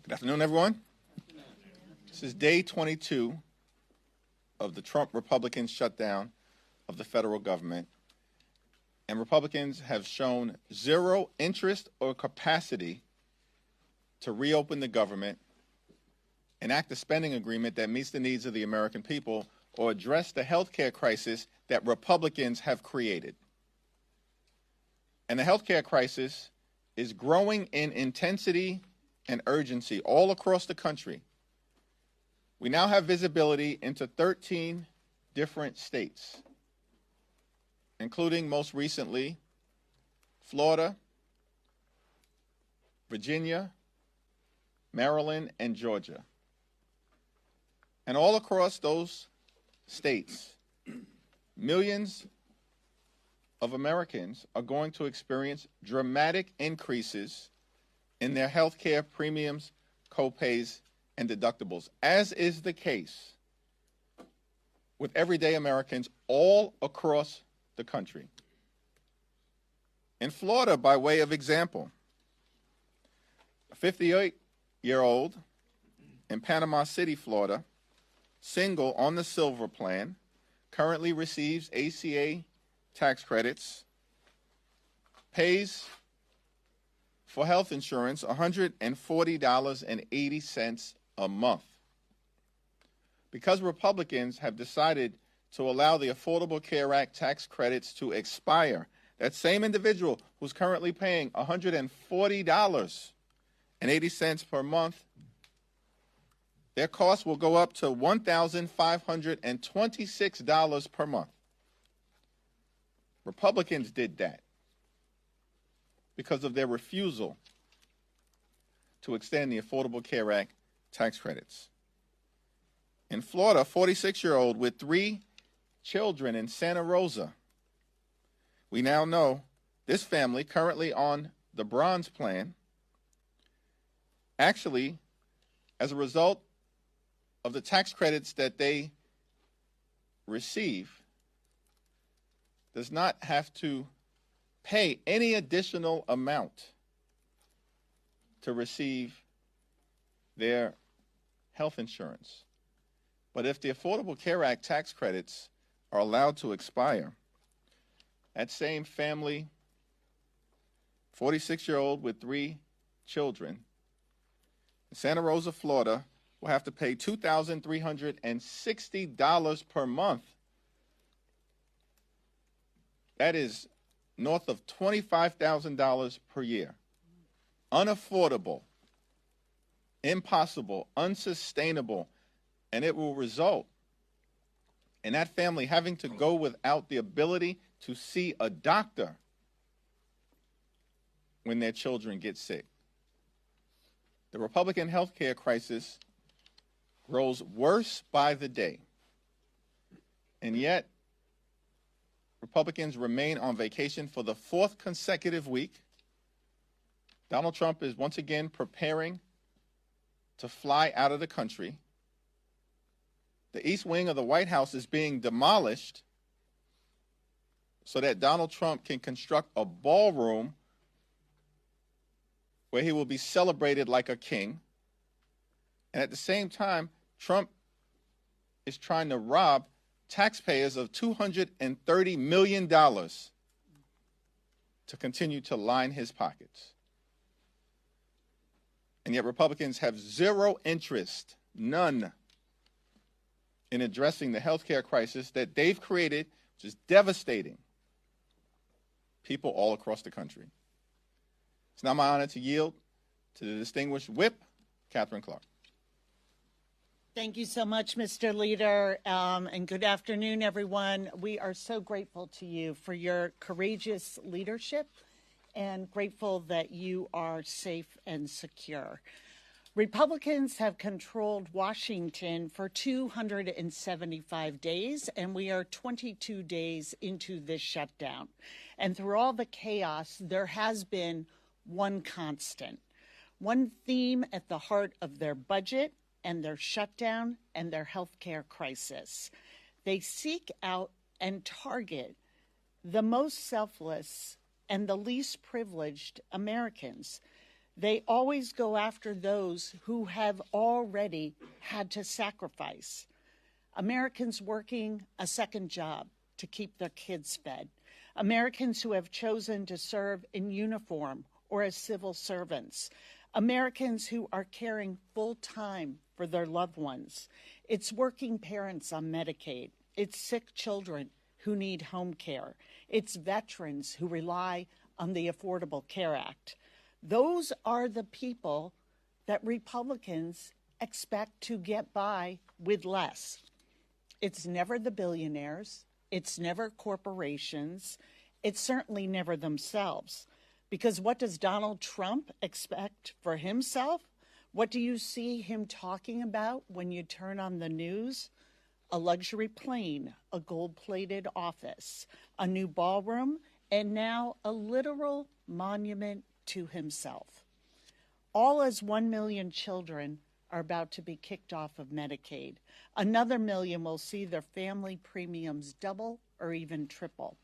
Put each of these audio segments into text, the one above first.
Good afternoon, everyone. This is day 22 of the Trump Republican shutdown of the federal government. And Republicans have shown zero interest or capacity to reopen the government, enact a spending agreement that meets the needs of the American people, or address the health care crisis that Republicans have created. And the health care crisis is growing in intensity and urgency all across the country. We now have visibility into 13 different states, including most recently Florida, Virginia, Maryland, and Georgia. And all across those states, millions of Americans are going to experience dramatic increases in their health care premiums, co-pays, and deductibles, as is the case with everyday Americans all across the country. In Florida, by way of example, a 58-year-old in Panama City, Florida, single on the Silver Plan, currently receives ACA tax credits, pays for health insurance $140.80 a month. Because Republicans have decided to allow the Affordable Care Act tax credits to expire, that same individual who's currently paying $140.80 per month, their costs will go up to $1,526 per month. Republicans did that because of their refusal to extend the Affordable Care Act tax credits. In Florida, a 46-year-old with 3 children in Santa Rosa. We now know this family, currently on the Bronze Plan, actually, as a result of the tax credits that they receive, does not have to pay any additional amount to receive their health insurance. But if the Affordable Care Act tax credits are allowed to expire, that same family, 46-year-old with 3 children, in Santa Rosa, Florida, will have to pay $2,360 per month. That is north of $25,000 per year. Unaffordable, impossible, unsustainable, and it will result in that family having to go without the ability to see a doctor when their children get sick. The Republican health care crisis grows worse by the day, and yet Republicans remain on vacation for the 4th consecutive week. Donald Trump is once again preparing to fly out of the country. The East Wing of the White House is being demolished so that Donald Trump can construct a ballroom where he will be celebrated like a king. And at the same time, Trump is trying to rob taxpayers of $230 million to continue to line his pockets. And yet Republicans have zero interest, none, in addressing the health care crisis that they've created, which is devastating people all across the country. It's now my honor to yield to the distinguished whip, Katherine Clark. Thank you so much, Mr. Leader, and good afternoon, everyone. We are so grateful to you for your courageous leadership and grateful that you are safe and secure. Republicans have controlled Washington for 275 days, and we are 22 days into this shutdown. And through all the chaos, there has been one constant, one theme at the heart of their budget and their shutdown and their health care crisis. They seek out and target the most selfless and the least privileged Americans. They always go after those who have already had to sacrifice. Americans working a second job to keep their kids fed. Americans who have chosen to serve in uniform or as civil servants. Americans who are caring full time for their loved ones. It's working parents on Medicaid. It's sick children who need home care. It's veterans who rely on the Affordable Care Act. Those are the people that Republicans expect to get by with less. It's never the billionaires. It's never corporations. It's certainly never themselves. Because what does Donald Trump expect for himself? What do you see him talking about when you turn on the news? A luxury plane, a gold-plated office, a new ballroom, and now a literal monument to himself. All as 1 million children are about to be kicked off of Medicaid. Another million will see their family premiums double or even triple.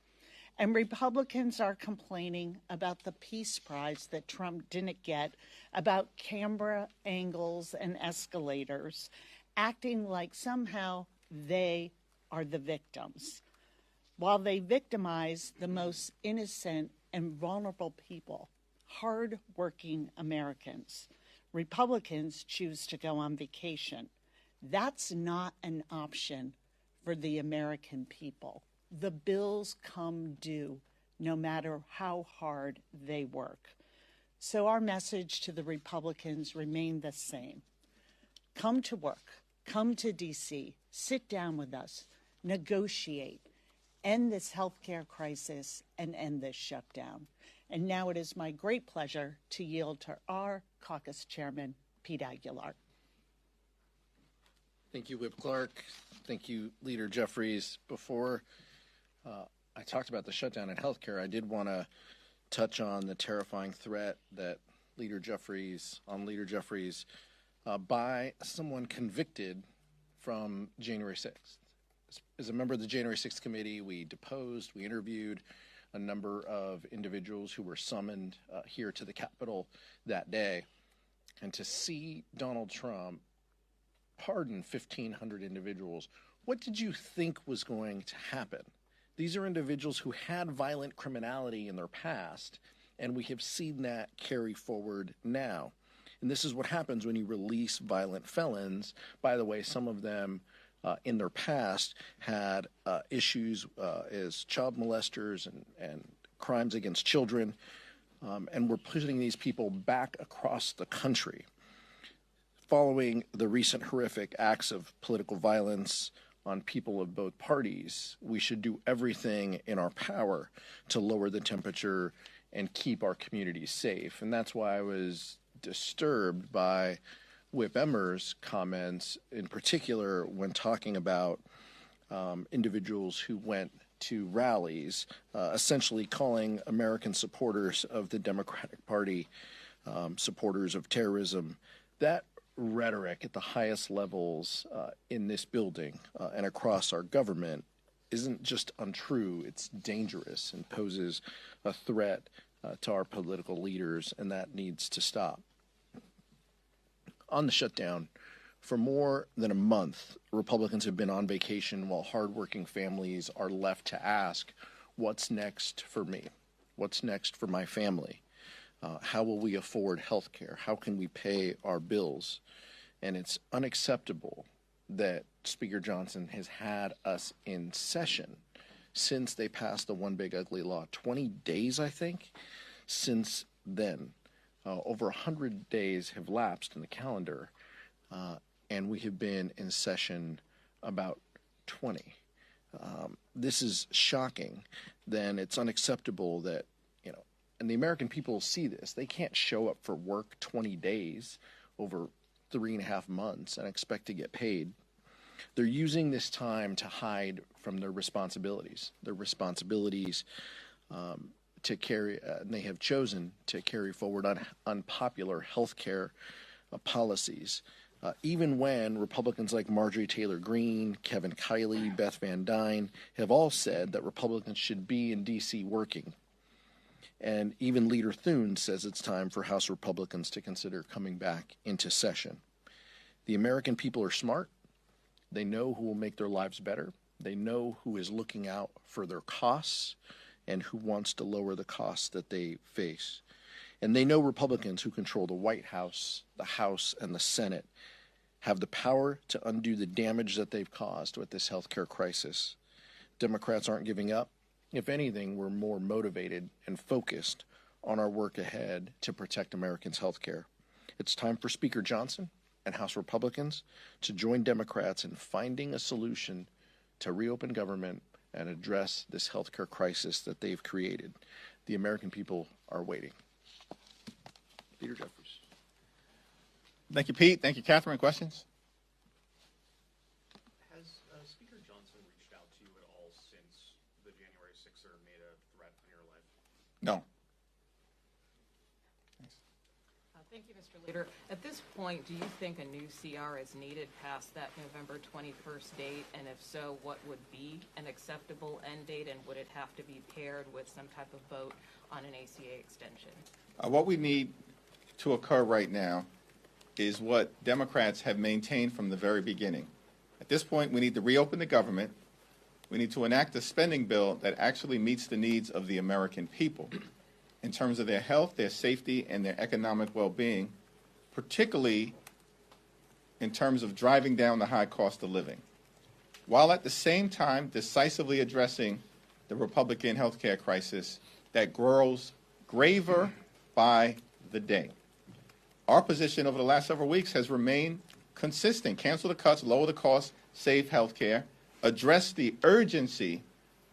And Republicans are complaining about the Peace Prize that Trump didn't get, about camera angles and escalators, acting like somehow they are the victims, while they victimize the most innocent and vulnerable people, hard-working Americans. Republicans choose to go on vacation. That's not an option for the American people. The bills come due no matter how hard they work. So our message to the Republicans remain the same. Come to work, come to DC, sit down with us, negotiate, end this healthcare crisis, and end this shutdown. And now it is my great pleasure to yield to our caucus chairman, Pete Aguilar. Thank you, Whip Clark. Thank you, Leader Jeffries. Before I talked about the shutdown in healthcare, I did want to touch on the terrifying threat that Leader Jeffries by someone convicted from January 6th. As a member of the January 6th committee, we deposed, we interviewed a number of individuals who were summoned here to the Capitol that day. And to see Donald Trump pardon 1,500 individuals, what did you think was going to happen? These are individuals who had violent criminality in their past, and we have seen that carry forward now. And this is what happens when you release violent felons. By the way, some of them in their past had issues as child molesters and crimes against children, and we're putting these people back across the country. Following the recent horrific acts of political violence on people of both parties, we should do everything in our power to lower the temperature and keep our communities safe. And that's why I was disturbed by Whip Emmer's comments, in particular when talking about individuals who went to rallies, essentially calling American supporters of the Democratic Party supporters of terrorism. That rhetoric at the highest levels in this building and across our government isn't just untrue, it's dangerous and poses a threat to our political leaders, and that needs to stop. On the shutdown, for more than a month, Republicans have been on vacation while hardworking families are left to ask, what's next for me? What's next for my family? How will we afford health care? How can we pay our bills? And it's unacceptable that Speaker Johnson has had us in session since they passed the One Big Ugly Law. 20 days, I think, since then. Over 100 days have lapsed in the calendar, and we have been in session about 20. This is shocking. Then it's unacceptable that, and the American people see this. They can't show up for work 20 days over 3.5 months and expect to get paid. They're using this time to hide from their responsibilities. To carry, and they have chosen to carry forward unpopular health care policies. Even when Republicans like Marjorie Taylor Greene, Kevin Kiley, Beth Van Dyne have all said that Republicans should be in D.C. working. And even Leader Thune says it's time for House Republicans to consider coming back into session. The American people are smart. They know who will make their lives better. They know who is looking out for their costs and who wants to lower the costs that they face. And they know Republicans who control the White House, the House, and the Senate have the power to undo the damage that they've caused with this healthcare crisis. Democrats aren't giving up. If anything, we're more motivated and focused on our work ahead to protect Americans' healthcare. It's time for Speaker Johnson and House Republicans to join Democrats in finding a solution to reopen government and address this healthcare crisis that they've created. The American people are waiting. Leader Jeffries. Thank you, Pete. Thank you, Catherine. Questions? Has Speaker Johnson reached out to you at all since the January 6er made a threat on your life? No. Thank you, Mr. Leader. At this point, do you think a new CR is needed past that November 21st date? And if so, what would be an acceptable end date? And would it have to be paired with some type of vote on an ACA extension? What we need to occur right now is what Democrats have maintained from the very beginning. At this point, we need to reopen the government. We need to enact a spending bill that actually meets the needs of the American people in terms of their health, their safety, and their economic well-being, particularly in terms of driving down the high cost of living, while at the same time decisively addressing the Republican health care crisis that grows graver by the day. Our position over the last several weeks has remained consistent. Cancel the cuts, lower the costs, save health care, address the urgency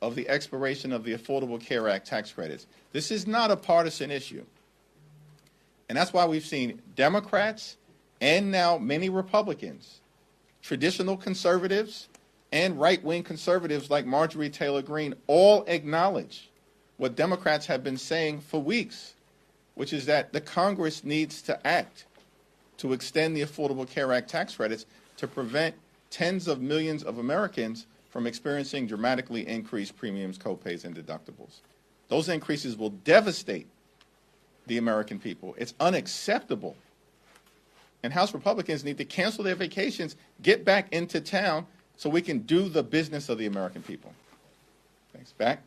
of the expiration of the Affordable Care Act tax credits. This is not a partisan issue. And that's why we've seen Democrats and now many Republicans, traditional conservatives and right-wing conservatives like Marjorie Taylor Greene, all acknowledge what Democrats have been saying for weeks, which is that the Congress needs to act to extend the Affordable Care Act tax credits to prevent tens of millions of Americans from experiencing dramatically increased premiums, copays, and deductibles. Those increases will devastate the American people. It's unacceptable. And House Republicans need to cancel their vacations, get back into town so we can do the business of the American people. Thanks. Back.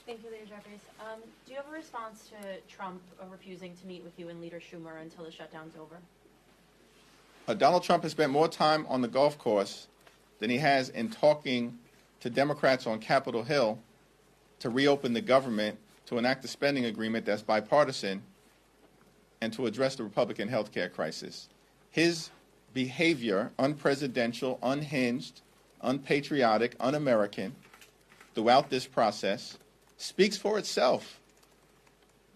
Thank you, Leader Jeffries. Do you have a response to Trump refusing to meet with you and Leader Schumer until the shutdown's over? Donald Trump has spent more time on the golf course than he has in talking to Democrats on Capitol Hill to reopen the government, to enact a spending agreement that's bipartisan, and to address the Republican health care crisis. His behavior, unpresidential, unhinged, unpatriotic, un-American, throughout this process, speaks for itself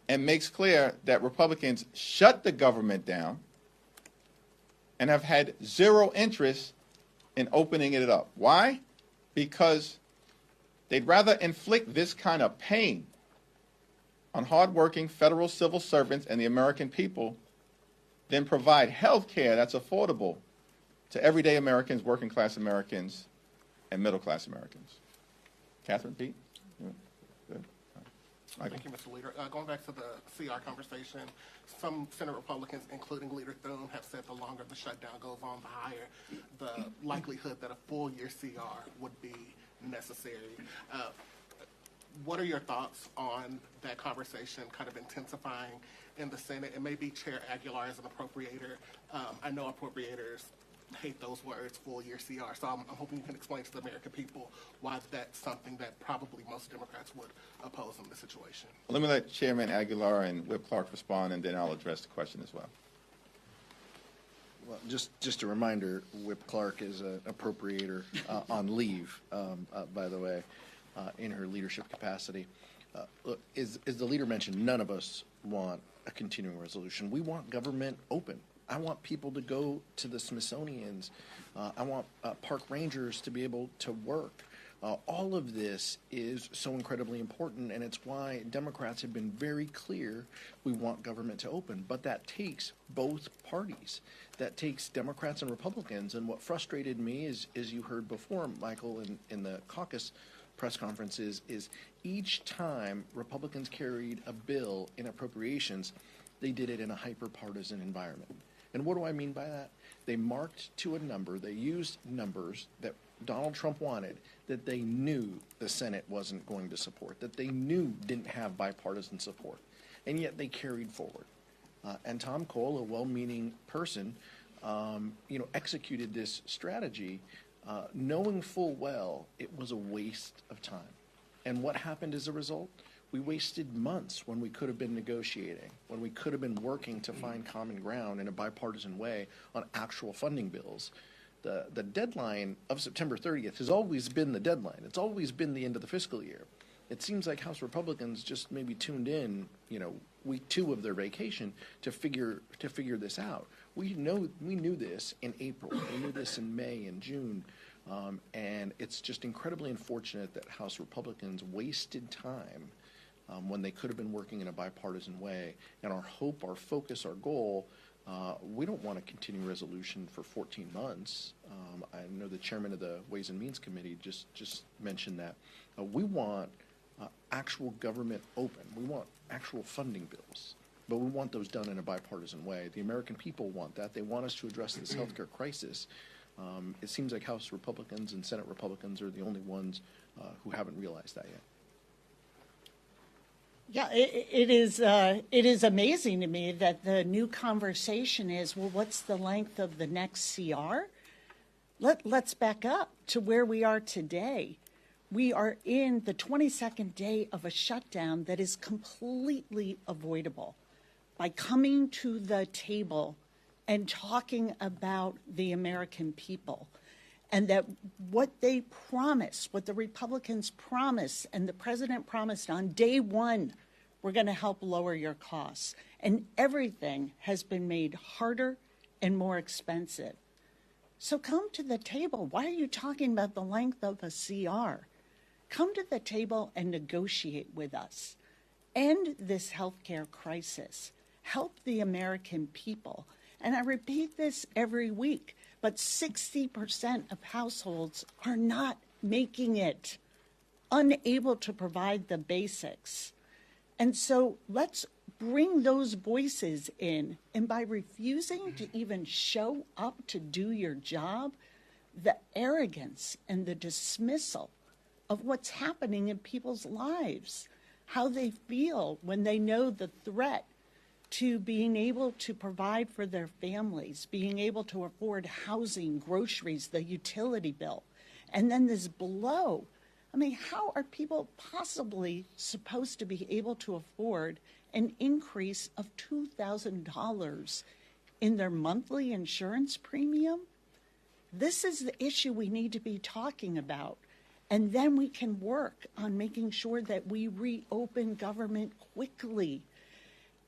and makes clear that Republicans shut the government down and have had zero interest in opening it up. Why? Because they'd rather inflict this kind of pain on hardworking federal civil servants and the American people than provide health care that's affordable to everyday Americans, working class Americans, and middle class Americans. Catherine, Pete? Yeah. Good. Thank you, Mr. Leader. Going back to the CR conversation, some Senate Republicans, including Leader Thune, have said the longer the shutdown goes on, the higher the likelihood that a full-year CR would be necessary. What are your thoughts on that conversation kind of intensifying in the Senate? And maybe Chair Aguilar as an appropriator. I know appropriators hate those words, full-year CR, so I'm hoping you can explain to the American people why that's something that probably most Democrats would oppose in this situation. Well, let me let Chairman Aguilar and Whip Clark respond, and then I'll address the question as well. Well, just a reminder, Whip Clark is an appropriator on leave, by the way, in her leadership capacity. Look, as the leader mentioned, none of us want a continuing resolution. We want government open. I want people to go to the Smithsonian's. I want park rangers to be able to work. All of this is so incredibly important, and it's why Democrats have been very clear we want government to open. But that takes both parties. That takes Democrats and Republicans. And what frustrated me is, as you heard before, Michael, in the caucus press conferences is each time Republicans carried a bill in appropriations, they did it in a hyper-partisan environment. And what do I mean by that? They marked to a number, they used numbers that Donald Trump wanted, that they knew the Senate wasn't going to support, that they knew didn't have bipartisan support, and yet they carried forward. And Tom Cole, a well-meaning person, executed this strategy, knowing full well it was a waste of time. And what happened as a result? We wasted months when we could have been negotiating, when we could have been working to find common ground in a bipartisan way on actual funding bills. The deadline of September 30th has always been the deadline. It's always been the end of the fiscal year. It seems like House Republicans just maybe tuned in, week 2 of their vacation to figure this out. We knew this in April. We knew this in May and June. And it's just incredibly unfortunate that House Republicans wasted time when they could have been working in a bipartisan way. And our hope, our focus, our goal, we don't want to continue resolution for 14 months. I know the chairman of the Ways and Means Committee just mentioned that. We want actual government open. We want actual funding bills. But we want those done in a bipartisan way. The American people want that. They want us to address this healthcare crisis. It seems like House Republicans and Senate Republicans are the only ones who haven't realized that yet. Yeah, it is amazing to me that the new conversation is, well, what's the length of the next CR? Let's back up to where we are today. We are in the 22nd day of a shutdown that is completely avoidable. By coming to the table and talking about the American people, and that what they promised, what the Republicans promised, and the president promised on day one, we're going to help lower your costs. And everything has been made harder and more expensive. So come to the table. Why are you talking about the length of a CR? Come to the table and negotiate with us. End this healthcare crisis. Help the American people. And I repeat this every week, but 60% of households are not making it, unable to provide the basics. And so let's bring those voices in. And by refusing to even show up to do your job, the arrogance and the dismissal of what's happening in people's lives, how they feel when they know the threat to being able to provide for their families, being able to afford housing, groceries, the utility bill, and then this blow. I mean, how are people possibly supposed to be able to afford an increase of $2,000 in their monthly insurance premium? This is the issue we need to be talking about. And then we can work on making sure that we reopen government quickly.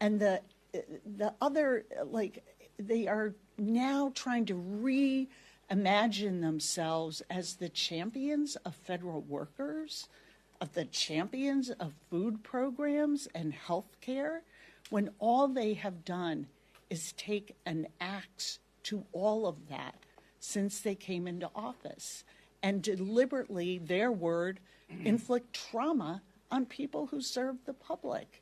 And the other, they are now trying to reimagine themselves as the champions of federal workers, of the champions of food programs and health care, when all they have done is take an axe to all of that since they came into office, and deliberately, their word, inflict trauma on people who serve the public.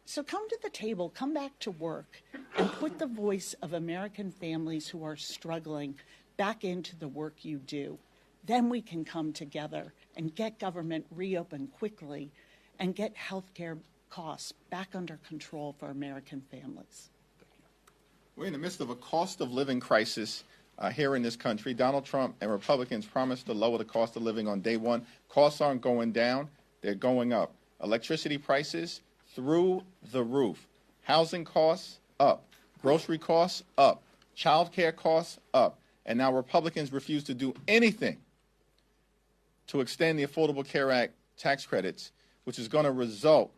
So come to the table, come back to work, and put the voice of American families who are struggling back into the work you do. Then we can come together and get government reopened quickly and get healthcare costs back under control for American families. We're in the midst of a cost of living crisis here in this country. Donald Trump and Republicans promised to lower the cost of living on day one. Costs aren't going down, they're going up. Electricity prices through the roof. Housing costs up. Grocery costs up. Child care costs up. And now Republicans refuse to do anything to extend the Affordable Care Act tax credits, which is going to result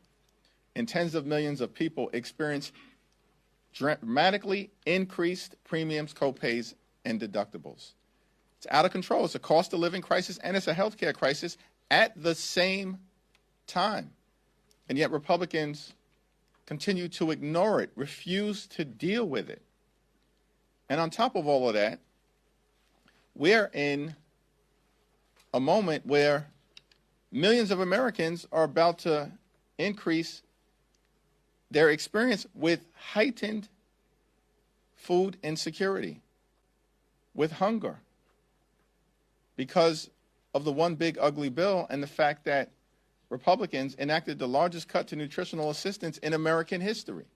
in tens of millions of people experience dramatically increased premiums, copays, and deductibles. It's out of control. It's a cost of living crisis and it's a health care crisis at the same time. And yet Republicans continue to ignore it, refuse to deal with it. And on top of all of that, we're in a moment where millions of Americans are about to increase their experience with heightened food insecurity, with hunger, because of the one big ugly bill and the fact that Republicans enacted the largest cut to nutritional assistance in American history.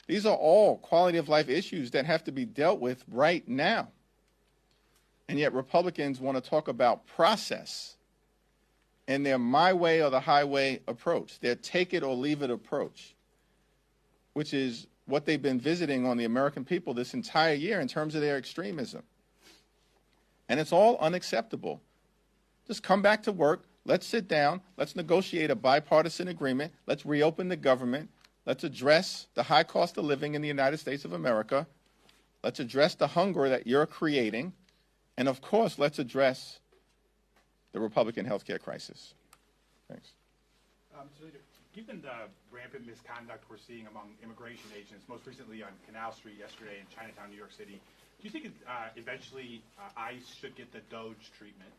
These are all quality of life issues that have to be dealt with right now. And yet Republicans want to talk about process and their my way or the highway approach, their take it or leave it approach, which is what they've been visiting on the American people this entire year in terms of their extremism. And it's all unacceptable. Just come back to work. Let's sit down. Let's negotiate a bipartisan agreement. Let's reopen the government. Let's address the high cost of living in the United States of America. Let's address the hunger that you're creating. And of course, let's address the Republican health care crisis. Thanks. Mr. Leader, given the rampant misconduct we're seeing among immigration agents, most recently on Canal Street yesterday in Chinatown, New York City, do you think eventually ICE should get the Doge treatment?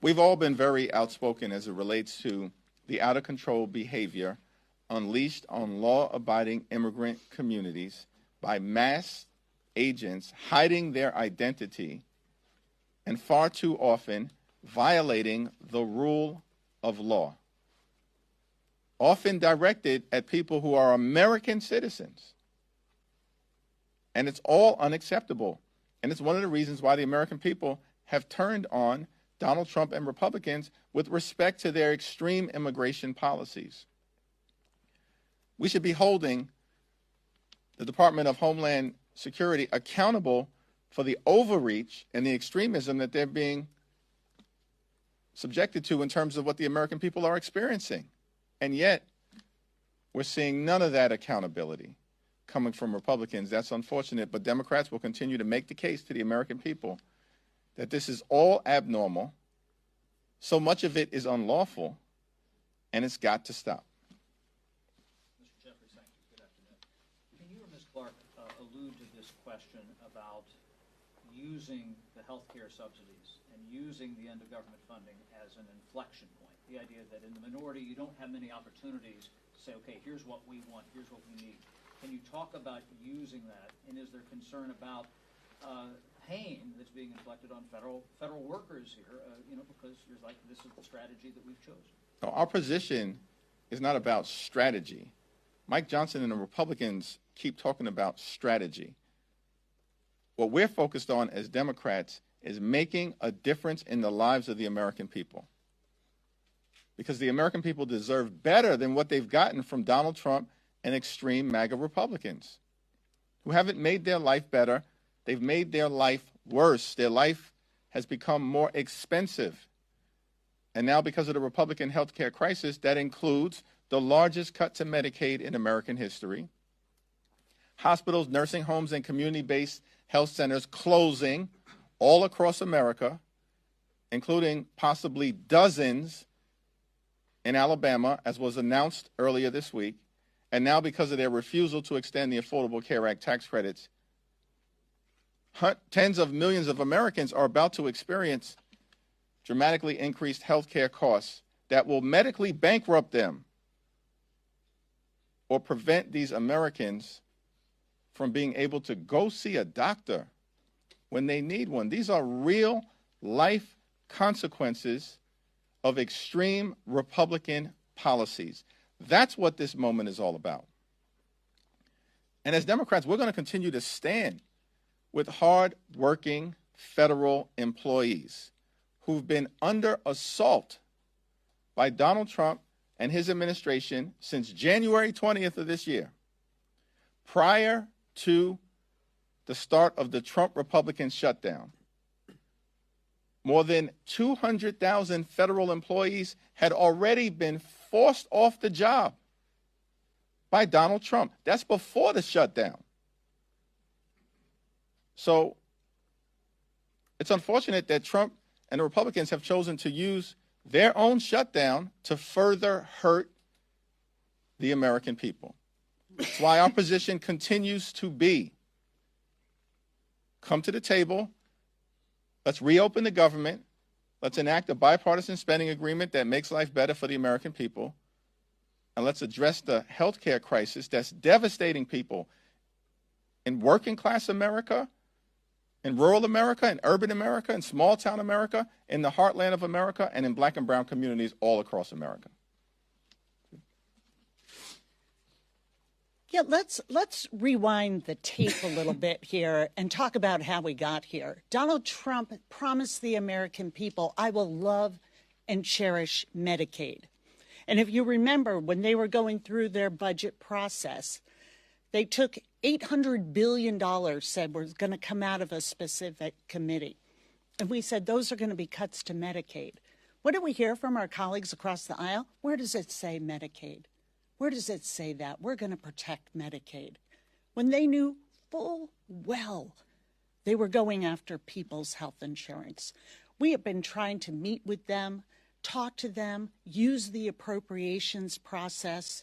We've all been very outspoken as it relates to the out-of-control behavior unleashed on law-abiding immigrant communities by mass agents hiding their identity and far too often violating the rule of law, often directed at people who are American citizens. And it's all unacceptable. And it's one of the reasons why the American people have turned on Donald Trump and Republicans with respect to their extreme immigration policies. We should be holding the Department of Homeland Security accountable for the overreach and the extremism that they're being subjected to in terms of what the American people are experiencing. And yet, we're seeing none of that accountability coming from Republicans. That's unfortunate, but Democrats will continue to make the case to the American people that this is all abnormal, so much of it is unlawful, and it's got to stop. Mr. Jeffries, thank you. Good afternoon. Can you or Ms. Clark allude to this question about using the health care subsidies and using the end of government funding as an inflection point? The idea that in the minority you don't have many opportunities to say, okay, here's what we want, here's what we need. Can you talk about using that, and is there concern about pain that's being inflicted on federal workers here, because you're like, this is the strategy that we've chosen? No, our position is not about strategy. Mike Johnson and the Republicans keep talking about strategy. What we're focused on as Democrats is making a difference in the lives of the American people. Because the American people deserve better than what they've gotten from Donald Trump and extreme MAGA Republicans who haven't made their life better. They've made their life worse. Their life has become more expensive. And now because of the Republican health care crisis, that includes the largest cut to Medicaid in American history, hospitals, nursing homes, and community-based health centers closing all across America, including possibly dozens in Alabama, as was announced earlier this week. And now because of their refusal to extend the Affordable Care Act tax credits, tens of millions of Americans are about to experience dramatically increased health care costs that will medically bankrupt them or prevent these Americans from being able to go see a doctor when they need one. These are real life consequences of extreme Republican policies. That's what this moment is all about. And as Democrats, we're going to continue to stand with hard-working federal employees who've been under assault by Donald Trump and his administration since January 20th of this year, prior to the start of the Trump Republican shutdown. More than 200,000 federal employees had already been forced off the job by Donald Trump. That's before the shutdown. So it's unfortunate that Trump and the Republicans have chosen to use their own shutdown to further hurt the American people. That's why our position continues to be, come to the table, let's reopen the government, Let's enact a bipartisan spending agreement that makes life better for the American people. And let's address the health care crisis that's devastating people in working class America, in rural America, in urban America, in small town America, in the heartland of America, and in black and brown communities all across America. Yeah, let's rewind the tape a little bit here and talk about how we got here. Donald Trump promised the American people, I will love and cherish Medicaid. And if you remember, when they were going through their budget process, they took $800 billion, said was going to come out of a specific committee. And we said, those are going to be cuts to Medicaid. What did we hear from our colleagues across the aisle? Where does it say Medicaid? Where does it say that? We're going to protect Medicaid. When they knew full well they were going after people's health insurance. We have been trying to meet with them, talk to them, use the appropriations process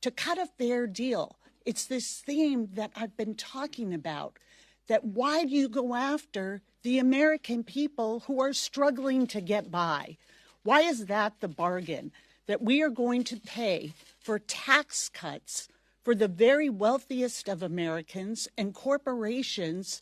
to cut a fair deal. It's this theme that I've been talking about, that why do you go after the American people who are struggling to get by? Why is that the bargain? That we are going to pay for tax cuts for the very wealthiest of Americans and corporations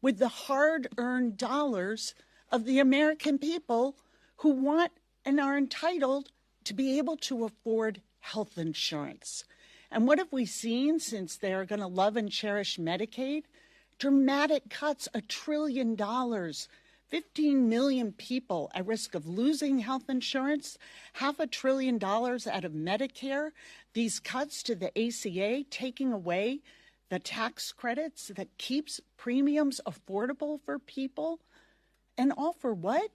with the hard-earned dollars of the American people who want and are entitled to be able to afford health insurance. And what have we seen since they're going to love and cherish Medicaid? Dramatic cuts, $1 trillion, 15 million people at risk of losing health insurance, $500 billion out of Medicare, these cuts to the ACA, taking away the tax credits that keeps premiums affordable for people. And all for what?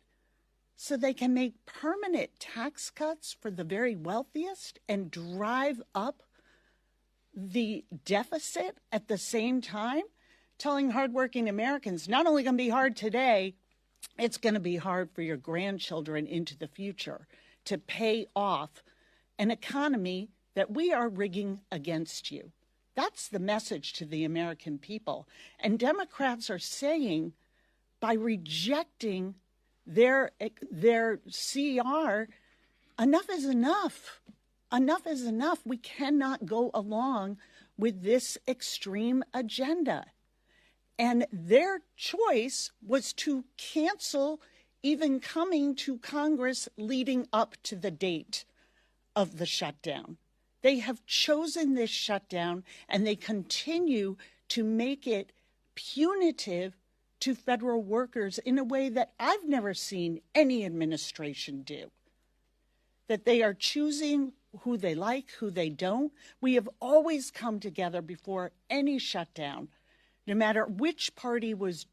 So they can make permanent tax cuts for the very wealthiest and drive up the deficit at the same time, telling hardworking Americans, not only going to be hard today, it's going to be hard for your grandchildren into the future to pay off an economy that we are rigging against you. That's the message to the American people. And Democrats are saying, by rejecting their CR, enough is enough. Enough is enough. We cannot go along with this extreme agenda. And their choice was to cancel even coming to Congress leading up to the date of the shutdown. They have chosen this shutdown, and they continue to make it punitive to federal workers in a way that I've never seen any administration do. That they are choosing who they like, who they don't. We have always come together before any shutdown, no matter which party was,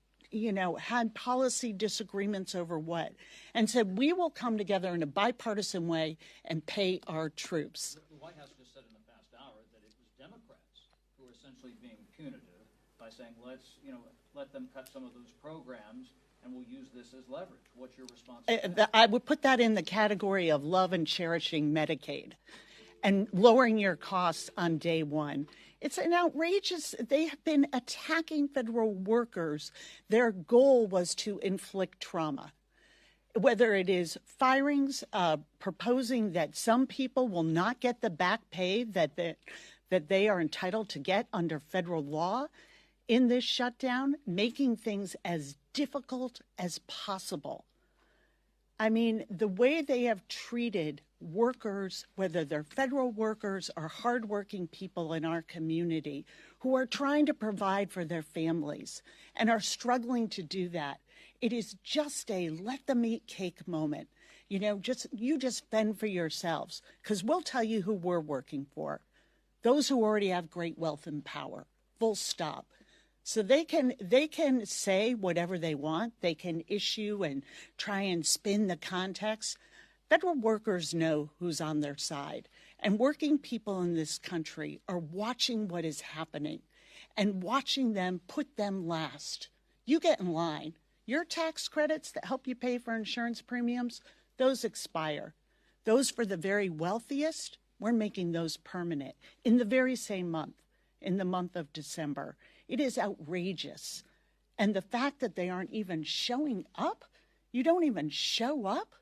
had policy disagreements over what, and said, we will come together in a bipartisan way and pay our troops. The White House just said in the past hour that it was Democrats who were essentially being punitive by saying, let's, let them cut some of those programs and we'll use this as leverage. What's your response to that? I would put that in the category of love and cherishing Medicaid and lowering your costs on day one. It's an outrageous, they have been attacking federal workers. Their goal was to inflict trauma. Whether it is firings, proposing that some people will not get the back pay that they are entitled to get under federal law in this shutdown, making things as difficult as possible. I mean, the way they have treated workers, whether they're federal workers or hardworking people in our community who are trying to provide for their families and are struggling to do that, it is just a let them eat cake moment. You just fend for yourselves, because we'll tell you who we're working for. Those who already have great wealth and power, full stop. So they can say whatever they want. They can issue and try and spin the context. Federal workers know who's on their side. And working people in this country are watching what is happening and watching them put them last. You get in line. Your tax credits that help you pay for insurance premiums, those expire. Those for the very wealthiest, we're making those permanent in the very same month, in the month of December. It is outrageous. And the fact that they aren't even showing up, you don't even show up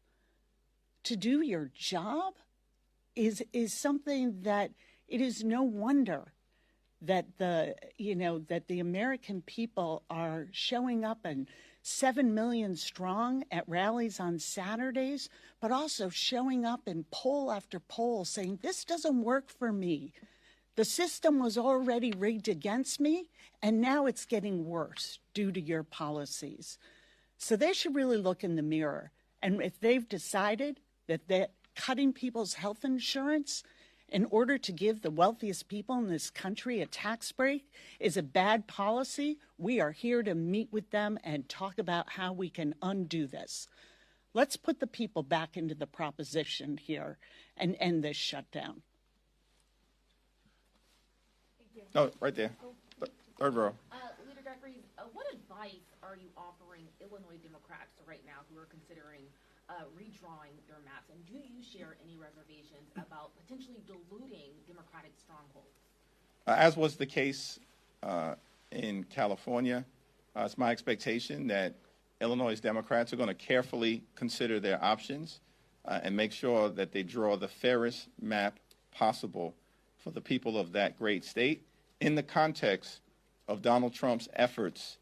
to do your job is something that it is no wonder that the American people are showing up and 7 million strong at rallies on Saturdays, but also showing up in poll after poll saying, this doesn't work for me. The system was already rigged against me, and now it's getting worse due to your policies. So they should really look in the mirror. And if they've decided that cutting people's health insurance in order to give the wealthiest people in this country a tax break is a bad policy, we are here to meet with them and talk about how we can undo this. Let's put the people back into the proposition here and end this shutdown. No, right there. Third row. Leader Jeffries, what advice are you offering Illinois Democrats right now who are considering redrawing their maps? And do you share any reservations about potentially diluting Democratic strongholds? As was the case in California, it's my expectation that Illinois Democrats are going to carefully consider their options and make sure that they draw the fairest map possible for the people of that great state in the context of Donald Trump's efforts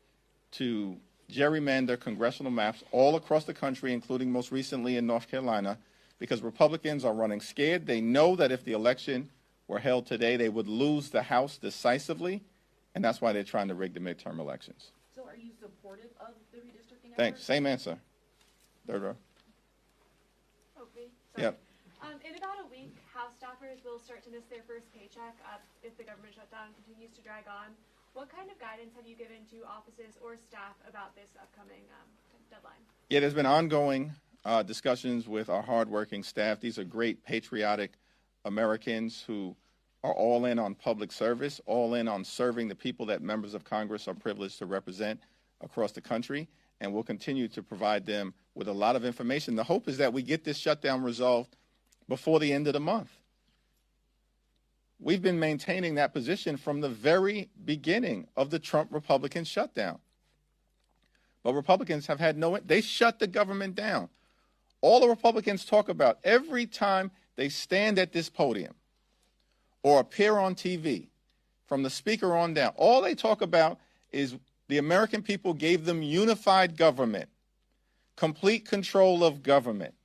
to gerrymander congressional maps all across the country, including most recently in North Carolina, because Republicans are running scared. They know that if the election were held today, they would lose the House decisively, and that's why they're trying to rig the midterm elections. So are you supportive of the redistricting Thanks. effort? Same answer. Third row. Okay. Yep. In about a week, House staffers will start to miss their first paycheck if the government shutdown continues to drag on. What kind of guidance have you given to offices or staff about this upcoming deadline? Yeah, there's been ongoing discussions with our hardworking staff. These are great, patriotic Americans who are all in on public service, all in on serving the people that members of Congress are privileged to represent across the country, and we'll continue to provide them with a lot of information. The hope is that we get this shutdown resolved before the end of the month. We've been maintaining that position from the very beginning of the Trump Republican shutdown. But Republicans have had they shut the government down. All the Republicans talk about every time they stand at this podium or appear on TV, from the speaker on down, all they talk about is the American people gave them unified government, complete control of government.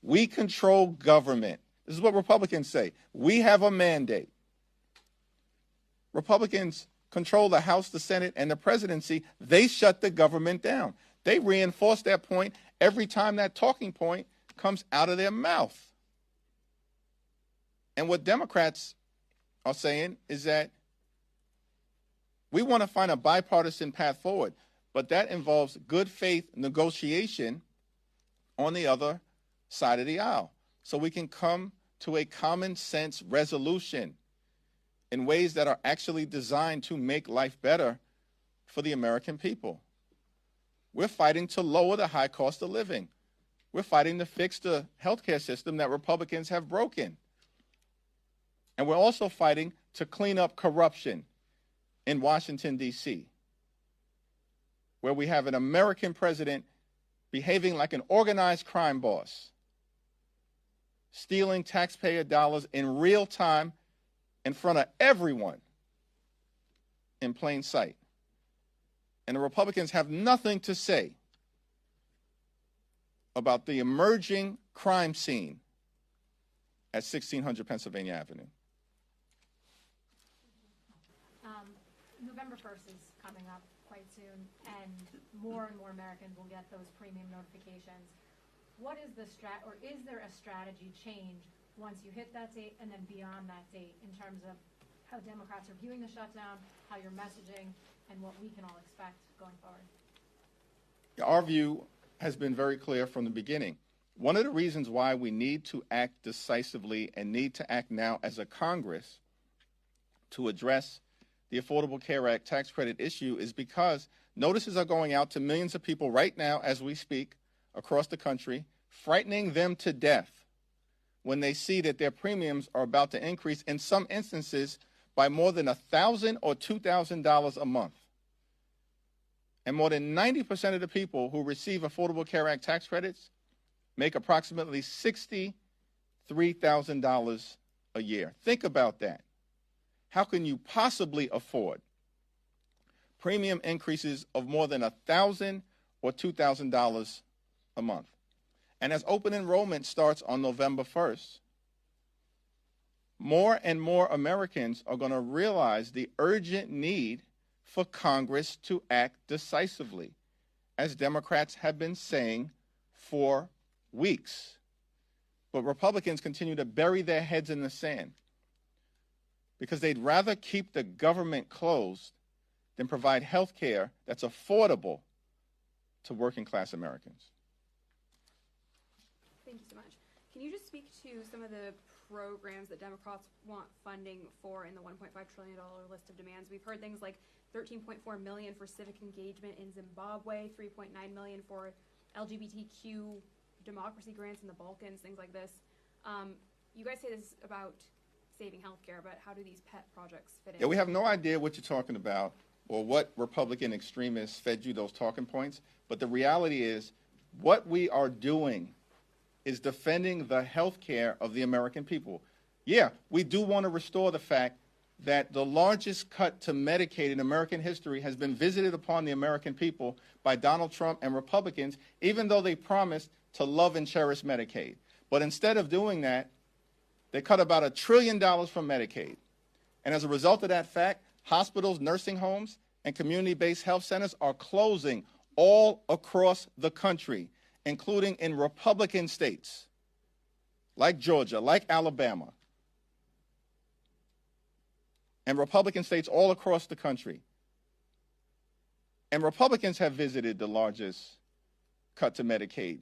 We control government. This is what Republicans say. We have a mandate. Republicans control the House, the Senate, and the presidency. They shut the government down. They reinforce that point every time that talking point comes out of their mouth. And what Democrats are saying is that we want to find a bipartisan path forward, but that involves good faith negotiation on the other side of the aisle, so we can come to a common sense resolution in ways that are actually designed to make life better for the American people. We're fighting to lower the high cost of living. We're fighting to fix the healthcare system that Republicans have broken. And we're also fighting to clean up corruption in Washington, D.C., where we have an American president behaving like an organized crime boss, stealing taxpayer dollars in real time in front of everyone in plain sight. And the Republicans have nothing to say about the emerging crime scene at 1600 Pennsylvania Avenue. November 1st is coming up quite soon, and more Americans will get those premium notifications. What is the is there a strategy change once you hit that date and then beyond that date in terms of how Democrats are viewing the shutdown, how you're messaging, and what we can all expect going forward? Our view has been very clear from the beginning. One of the reasons why we need to act decisively and need to act now as a Congress to address the Affordable Care Act tax credit issue is because notices are going out to millions of people right now as we speak across the country, frightening them to death when they see that their premiums are about to increase, in some instances, by more than $1,000 or $2,000 a month. And more than 90% of the people who receive Affordable Care Act tax credits make approximately $63,000 a year. Think about that. How can you possibly afford premium increases of more than $1,000 or $2,000 a month? And as open enrollment starts on November 1st, more and more Americans are going to realize the urgent need for Congress to act decisively, as Democrats have been saying for weeks. But Republicans continue to bury their heads in the sand because they'd rather keep the government closed than provide health care that's affordable to working class Americans. Thank you so much. Can you just speak to some of the programs that Democrats want funding for in the $1.5 trillion list of demands? We've heard things like $13.4 million for civic engagement in Zimbabwe, $3.9 million for LGBTQ democracy grants in the Balkans, things like this. You guys say this is about saving healthcare, but how do these pet projects fit in? Yeah, we have no idea what you're talking about or what Republican extremists fed you those talking points, but the reality is what we are doing is defending the health care of the American people. Yeah, we do want to restore the fact that the largest cut to Medicaid in American history has been visited upon the American people by Donald Trump and Republicans, even though they promised to love and cherish Medicaid. But instead of doing that, they cut about $1 trillion from Medicaid. And as a result of that fact, hospitals, nursing homes, and community-based health centers are closing all across the country, including in Republican states like Georgia, like Alabama, and Republican states all across the country. And Republicans have visited the largest cut to Medicaid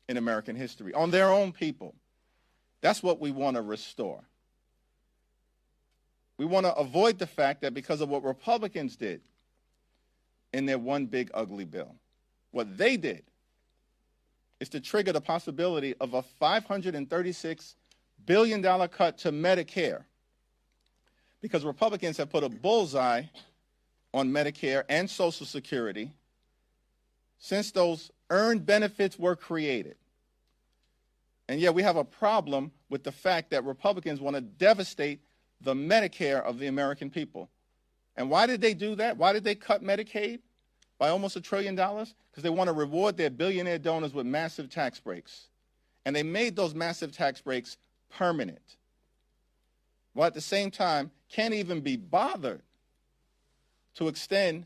in American history on their own people. That's what we want to restore. We want to avoid the fact that because of what Republicans did in their one big ugly bill, what they did is to trigger the possibility of a $536 billion cut to Medicare, because Republicans have put a bullseye on Medicare and Social Security since those earned benefits were created. And yet we have a problem with the fact that Republicans want to devastate the Medicare of the American people. And why did they do that? Why did they cut Medicaid by almost $1 trillion? Because they want to reward their billionaire donors with massive tax breaks. And they made those massive tax breaks permanent, while at the same time can't even be bothered to extend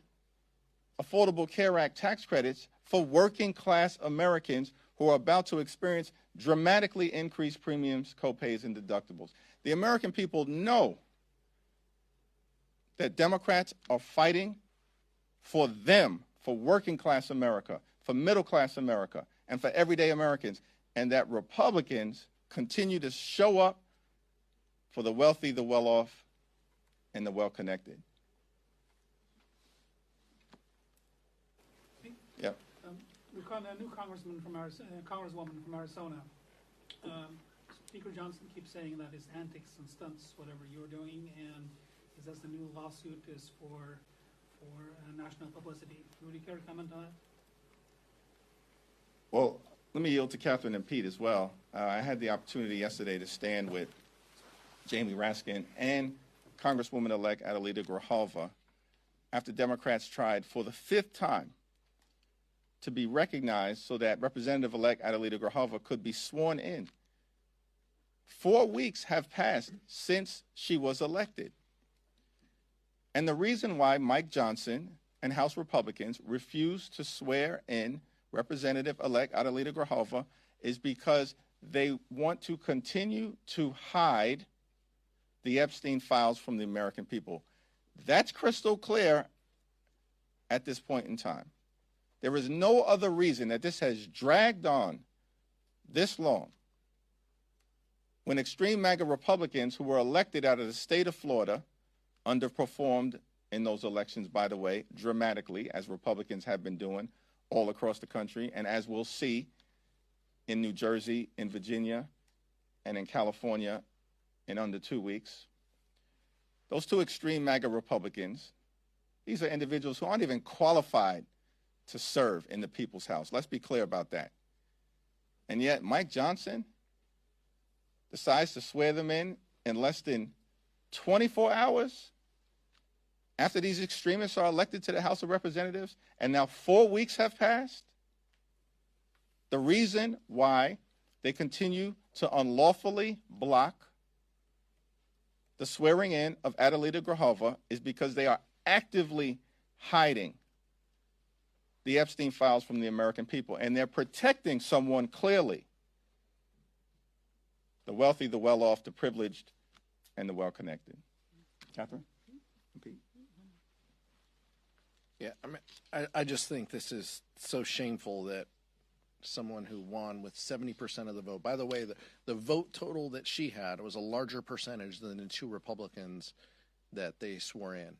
Affordable Care Act tax credits for working class Americans who are about to experience dramatically increased premiums, copays, and deductibles. The American people know that Democrats are fighting for them, for working class America, for middle class America, and for everyday Americans, and that Republicans continue to show up for the wealthy, the well-off, and the well-connected. Yep. We've got a new congresswoman from Arizona. Speaker Johnson keeps saying that his antics and stunts, whatever you're doing, and he says the new lawsuit is for national publicity. Would you care to comment on that? Well, let me yield to Katherine and Pete as well. I had the opportunity yesterday to stand with Jamie Raskin and Congresswoman-elect Adelita Grijalva after Democrats tried for the 5th time to be recognized so that Representative-elect Adelita Grijalva could be sworn in. 4 weeks have passed since she was elected. And the reason why Mike Johnson and House Republicans refused to swear in Representative-elect Adelita Grijalva is because they want to continue to hide the Epstein files from the American people. That's crystal clear at this point in time. There is no other reason that this has dragged on this long when extreme MAGA Republicans who were elected out of the state of Florida underperformed in those elections, by the way, dramatically, as Republicans have been doing all across the country, and as we'll see in New Jersey, in Virginia, and in California in under 2 weeks. Those two extreme MAGA Republicans, these are individuals who aren't even qualified to serve in the people's house. Let's be clear about that. And yet Mike Johnson decides to swear them in less than 24 hours after these extremists are elected to the House of Representatives, and now 4 weeks have passed. The reason why they continue to unlawfully block the swearing in of Adelita Grijalva is because they are actively hiding the Epstein files from the American people, and they're protecting someone clearly: the wealthy, the well-off, the privileged, and the well-connected. Katherine? Pete? Yeah, I mean, I just think this is so shameful that someone who won with 70% of the vote. By the way, the vote total that she had was a larger percentage than the two Republicans that they swore in.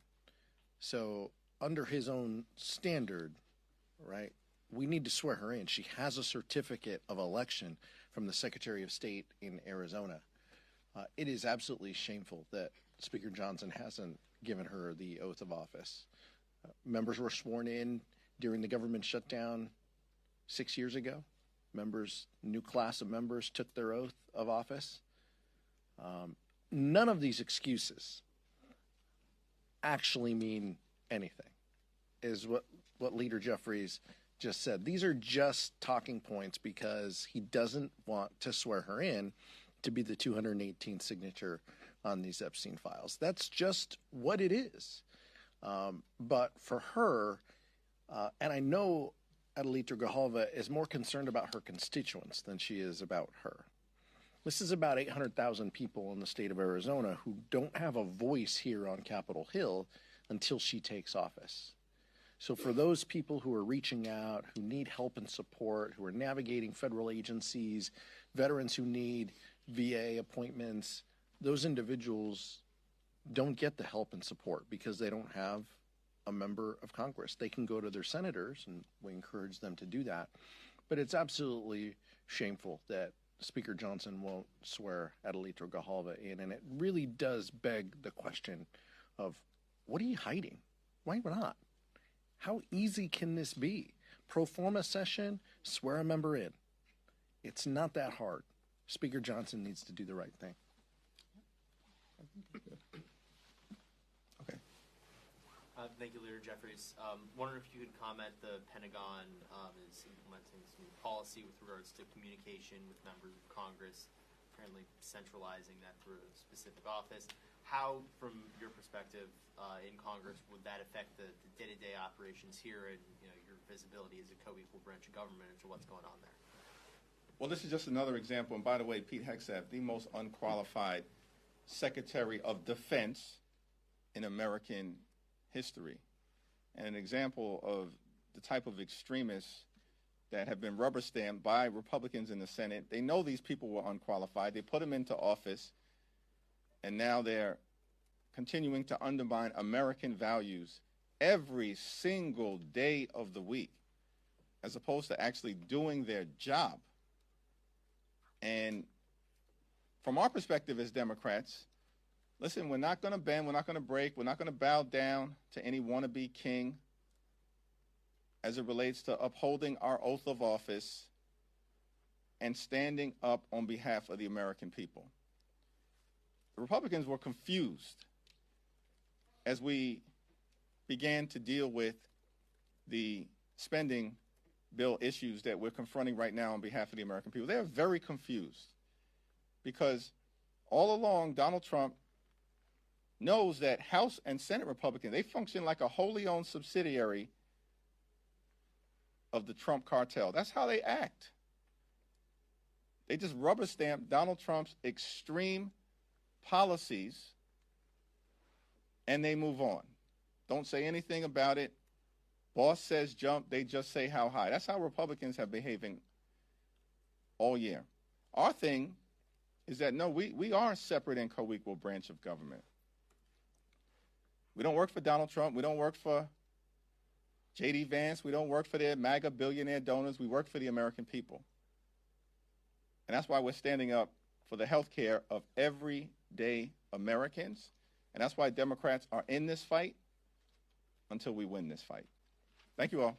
So under his own standard, right, we need to swear her in. She has a certificate of election from the Secretary of State in Arizona. It is absolutely shameful that Speaker Johnson hasn't given her the oath of office. Members were sworn in during the government shutdown 6 years ago. New class of members took their oath of office. None of these excuses actually mean anything, is what Leader Jeffries just said. These are just talking points because he doesn't want to swear her in to be the 218th signature on these Epstein files. That's just what it is. But for her, and I know Adelita Grijalva is more concerned about her constituents than she is about her. This is about 800,000 people in the state of Arizona who don't have a voice here on Capitol Hill until she takes office. So for those people who are reaching out, who need help and support, who are navigating federal agencies, veterans who need VA appointments, those individuals don't get the help and support because they don't have a member of Congress. They can go to their senators, and we encourage them to do that. But it's absolutely shameful that Speaker Johnson won't swear Adelita Grijalva in, and it really does beg the question of, what are you hiding? Why not? How easy can this be? Pro forma session, swear a member in. It's not that hard. Speaker Johnson needs to do the right thing. Okay. Thank you, Leader Jeffries. Wondering if you could comment, the Pentagon is implementing some new policy with regards to communication with members of Congress, apparently centralizing that through a specific office. How, from your perspective in Congress, would that affect the day-to-day operations here and your visibility as a co-equal branch of government into what's going on there? Well, this is just another example. And by the way, Pete Hegseth, the most unqualified Secretary of Defense in American history, and an example of the type of extremists that have been rubber stamped by Republicans in the Senate. They know these people were unqualified. They put them into office, and now they're continuing to undermine American values every single day of the week, as opposed to actually doing their job. And from our perspective as Democrats, listen, we're not going to bend, we're not going to break, we're not going to bow down to any wannabe king as it relates to upholding our oath of office and standing up on behalf of the American people. The Republicans were confused as we began to deal with the spending bill issues that we're confronting right now on behalf of the American people. They're very confused because all along Donald Trump knows that House and Senate Republicans, they function like a wholly owned subsidiary of the Trump cartel. That's how they act. They just rubber stamp Donald Trump's extreme policies and they move on. Don't say anything about it. Boss says jump, they just say how high. That's how Republicans have behaving all year. Our thing is that, no, we are a separate and co-equal branch of government. We don't work for Donald Trump. We don't work for J.D. Vance. We don't work for their MAGA billionaire donors. We work for the American people. And that's why we're standing up for the health care of everyday Americans. And that's why Democrats are in this fight until we win this fight. Thank you all.